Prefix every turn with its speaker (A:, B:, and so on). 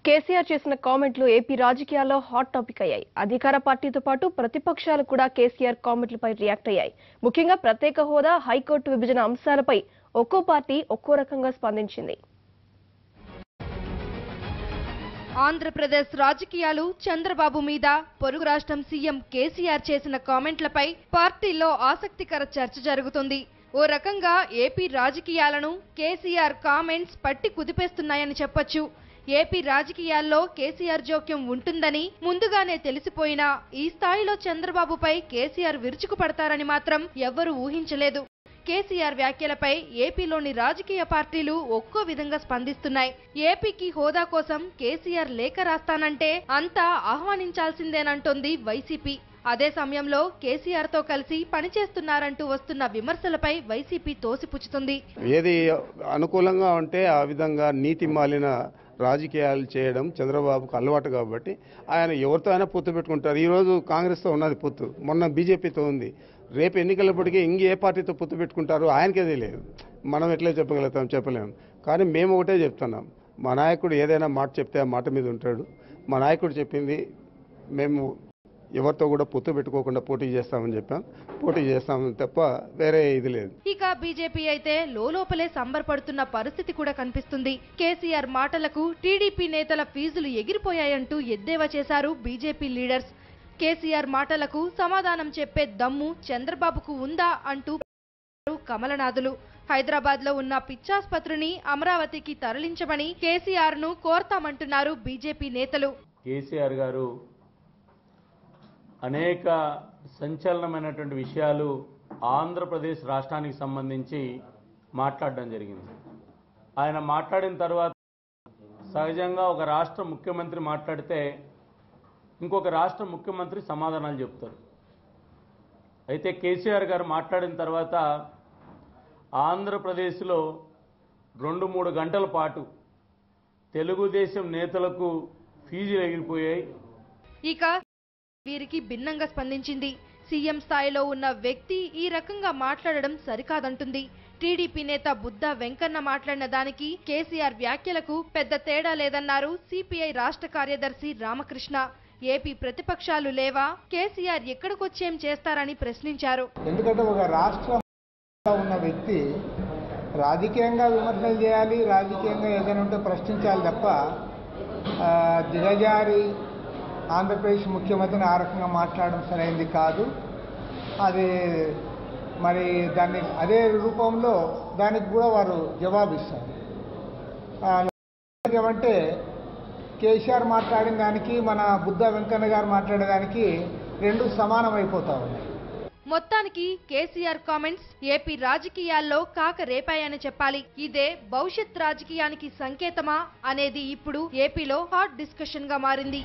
A: కేసీఆర్ చేసిన కామెంట్లు ఏపీ రాజకీయాల్లో హాట్ టాపిక్ అయ్యాయి. అధికార పార్టీతో పాటు ప్రతిపక్షాలు కూడా కేసీఆర్ కామెంట్లపై రియాక్ట్ అయ్యాయి. ముఖ్యంగా ప్రత్యేక హోదా, హైకోర్టు విభజన అంశాలపై ఒక్కో పార్టీ ఒక్కో రకంగా స్పందించింది.
B: ఆంధ్రప్రదేశ్ రాజకీయాలు చంద్రబాబు మీద పొరుగు రాష్ట్రం సీఎం కేసీఆర్ చేసిన కామెంట్లపై పార్టీలో ఆసక్తికర చర్చ జరుగుతుంది. ఓ రకంగా ఏపీ రాజకీయాలను కేసీఆర్ కామెంట్స్ పట్టి కుదిపేస్తున్నాయని చెప్పొచ్చు. ఏపీ రాజకీయాల్లో కేసీఆర్ జోక్యం ఉంటుందని ముందుగానే తెలిసిపోయినా ఈ స్థాయిలో చంద్రబాబుపై కేసీఆర్ విరుచుకుపడతారని మాత్రం ఎవ్వరూ ఊహించలేదు. కేసీఆర్ వ్యాఖ్యలపై ఏపీలోని రాజకీయ పార్టీలు ఒక్కో విధంగా స్పందిస్తున్నాయి. ఏపీకి హోదా కోసం కేసీఆర్ లేఖ రాస్తానంటే అంతా ఆహ్వానించాల్సిందేనంటోంది వైసీపీ. అదే సమయంలో కేసీఆర్ తో కలిసి పనిచేస్తున్నారంటూ వస్తున్న విమర్శలపై వైసీపీ తోసిపుచ్చుతుంది.
C: ఏది అనుకూలంగా ఉంటే ఆ విధంగా నీతి మాలిన రాజకీయాలు చేయడం చంద్రబాబుకు అలవాటు కాబట్టి ఆయన ఎవరితో అయినా పొత్తు పెట్టుకుంటారు. ఈరోజు కాంగ్రెస్తో ఉన్నది పొత్తు, మొన్న బీజేపీతో ఉంది. రేపు ఎన్నికలప్పటికీ ఏ పార్టీతో పొత్తు పెట్టుకుంటారో ఆయనకే తెలియదు. మనం ఎట్లా చెప్పగలుగుతాం, చెప్పలేము. కానీ మేము ఒకటే చెప్తున్నాం, మా నాయకుడు ఏదైనా మాట చెప్తే ఆ మాట మీద ఉంటాడు. మా నాయకుడు చెప్పింది మేము ఎవరితో కూడా పొత్తు పెట్టుకోకుండా పోటీ చేస్తామని చెప్పాం. పోటీ చేస్తామని తప్ప వేరే ఇది లేదు.
B: ఇక బీజేపీ అయితే లోపలే సంబరపడుతున్న పరిస్థితి కూడా కనిపిస్తుంది. కేసీఆర్ మాటలకు టీడీపీ నేతల ఫీజులు ఎగిరిపోయాయంటూ ఎద్దేవా చేశారు బీజేపీ లీడర్స్. కేసీఆర్ మాటలకు సమాధానం చెప్పే దమ్ము చంద్రబాబుకు ఉందా అంటూ కమలనాథులు. హైదరాబాద్ లో ఉన్న పిచ్చాస్పత్రిని అమరావతికి తరలించమని కేసీఆర్ ను కోరతామంటున్నారు బీజేపీ నేతలు.
D: కేసీఆర్ గారు అనేక సంచలనమైనటువంటి విషయాలు ఆంధ్రప్రదేశ్ రాష్ట్రానికి సంబంధించి మాట్లాడడం జరిగింది. ఆయన మాట్లాడిన తర్వాత సహజంగా ఒక రాష్ట్ర ముఖ్యమంత్రి మాట్లాడితే ఇంకొక రాష్ట్ర ముఖ్యమంత్రి సమాధానాలు చెప్తారు. అయితే కేసీఆర్ గారు మాట్లాడిన తర్వాత ఆంధ్రప్రదేశ్లో 2-3 గంటల పాటు తెలుగుదేశం నేతలకు ఫీజులు ఎగిరిపోయాయి.
B: ఇక వీరికి భిన్నంగా స్పందించింది. సీఎం స్థాయిలో ఉన్న వ్యక్తి ఈ రకంగా మాట్లాడడం సరికాదంటుంది. టీడీపీ నేత బుద్ధా వెంకన్న మాట్లాడిన దానికి కేసీఆర్ వ్యాఖ్యలకు పెద్ద తేడా లేదన్నారు సిపిఐ రాష్ట్ర కార్యదర్శి రామకృష్ణ. ఏపీ ప్రతిపక్షాలు లేవా, కేసీఆర్ ఎక్కడికొచ్చేం చేస్తారని ప్రశ్నించారు.
E: ఎందుకంటే ఒక రాష్ట్రంలో ఉన్న వ్యక్తి రాజకీయంగా విమర్శలు చేయాలి, రాజకీయంగా ఏదైనా ఉంటే ప్రశ్నించాలి తప్ప దిగజారి ఆంధ్రప్రదేశ్ ముఖ్యమంత్రిని ఆ రకంగా మాట్లాడడం సరైనది కాదు. అది మరి దాన్ని అదే రూపంలో దానికి కూడా వారు జవాబిస్తారు. ఏమంటే కేసీఆర్ మాట్లాడిన దానికి మన బుద్ధా వెంకన్న గారు మాట్లాడేదానికి రెండు సమానమైపోతా ఉన్నాయి.
B: మొత్తానికి కేసీఆర్ కామెంట్స్ ఏపీ రాజకీయాల్లో కాక రేపాయని చెప్పాలి. ఇదే భవిష్యత్ రాజకీయానికి సంకేతమా అనేది ఇప్పుడు ఏపీలో హాట్ డిస్కషన్ గా మారింది.